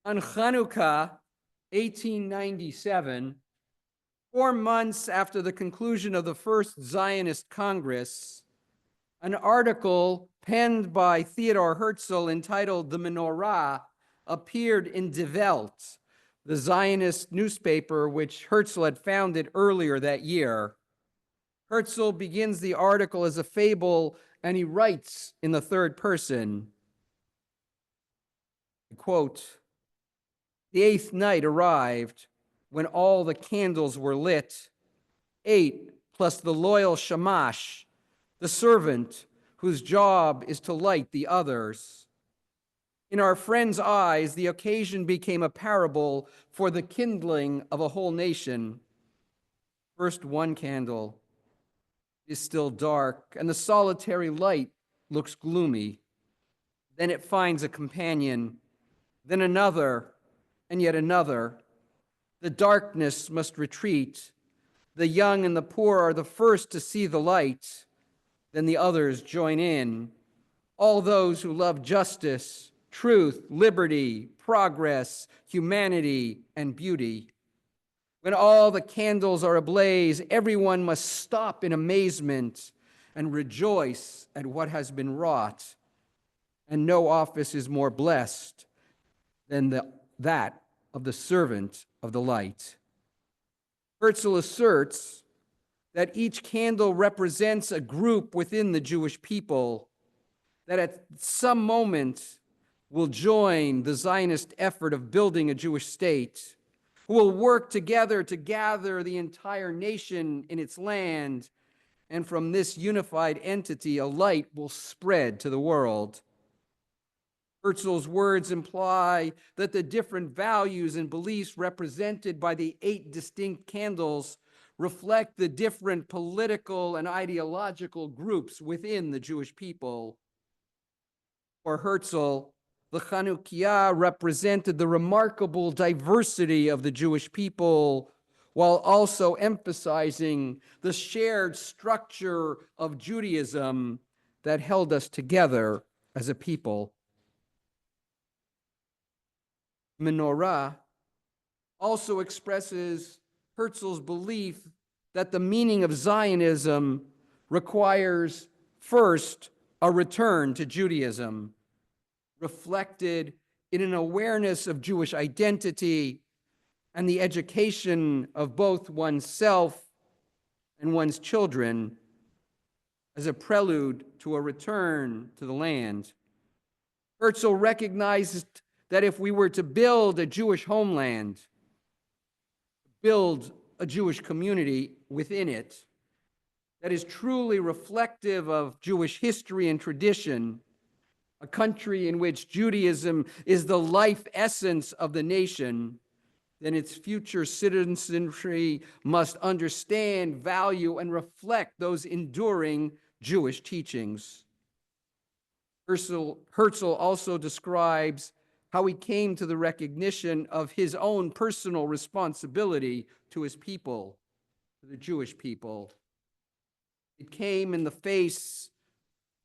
On Chanukah, 1897, 4 months after the conclusion of the First Zionist Congress, an article penned by Theodor Herzl entitled "The Menorah" appeared in Die Welt, the Zionist newspaper which Herzl had founded earlier that year. Herzl begins the article as a fable, and he writes in the third person, quote, "The eighth night arrived when all the candles were lit, 8 plus the loyal shamash, the servant whose job is to light the others. In our friend's eyes, the occasion became a parable for the kindling of a whole nation. First one candle is still dark, and the solitary light looks gloomy. Then it finds a companion, then another, and yet another. The darkness must retreat. The young and the poor are the first to see the light. Then the others join in. All those who love justice, truth, liberty, progress, humanity, and beauty. When all the candles are ablaze, everyone must stop in amazement and rejoice at what has been wrought. And no office is more blessed than that of the servant of the light." Herzl asserts that each candle represents a group within the Jewish people that at some moment will join the Zionist effort of building a Jewish state, who will work together to gather the entire nation in its land, and from this unified entity, a light will spread to the world. Herzl's words imply that the different values and beliefs represented by the 8 distinct candles reflect the different political and ideological groups within the Jewish people. For Herzl, the Chanukiah represented the remarkable diversity of the Jewish people, while also emphasizing the shared structure of Judaism that held us together as a people. Menorah also expresses Herzl's belief that the meaning of Zionism requires first a return to Judaism, reflected in an awareness of Jewish identity and the education of both oneself and one's children as a prelude to a return to the land. Herzl recognized that if we were to build a Jewish homeland, build a Jewish community within it that is truly reflective of Jewish history and tradition, a country in which Judaism is the life essence of the nation, then its future citizenry must understand, value, and reflect those enduring Jewish teachings. Herzl also describes how he came to the recognition of his own personal responsibility to his people, to the Jewish people. It came in the face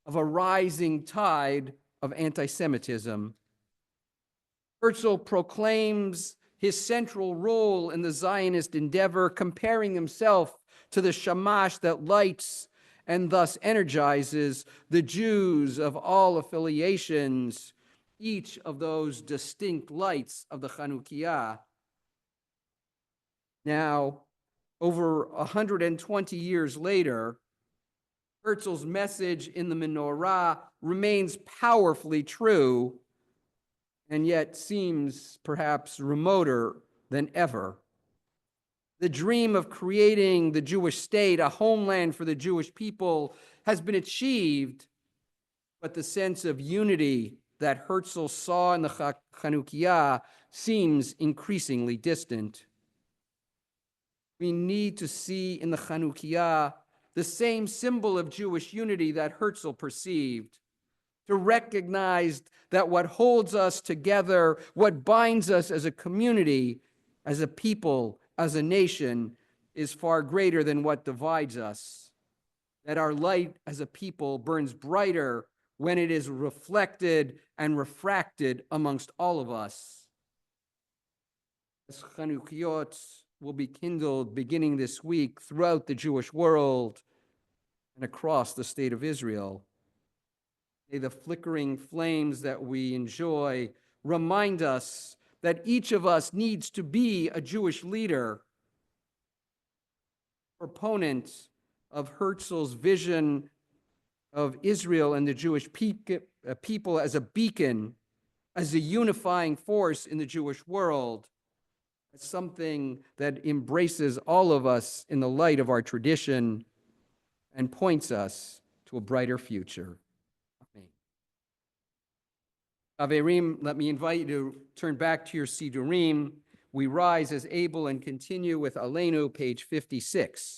of a rising tide of anti-Semitism. Herzl proclaims his central role in the Zionist endeavor, comparing himself to the shamash that lights and thus energizes the Jews of all affiliations, each of those distinct lights of the Chanukiah. Now, over 120 years later, Herzl's message in the Menorah remains powerfully true, and yet seems perhaps remoter than ever. The dream of creating the Jewish state, a homeland for the Jewish people, has been achieved, but the sense of unity that Herzl saw in the Chanukiah seems increasingly distant. We need to see in the Chanukiah the same symbol of Jewish unity that Herzl perceived, to recognize that what holds us together, what binds us as a community, as a people, as a nation, is far greater than what divides us. That our light as a people burns brighter when it is reflected and refracted amongst all of us. as Chanukiot will be kindled beginning this week throughout the Jewish world and across the state of Israel. May the flickering flames that we enjoy remind us that each of us needs to be a Jewish leader, proponent of Herzl's vision of Israel and the Jewish people as a beacon, as a unifying force in the Jewish world, as something that embraces all of us in the light of our tradition and points us to a brighter future. Amen. Averim, let me invite you to turn back to your Sidurim. We rise as able and continue with Aleinu, page 56.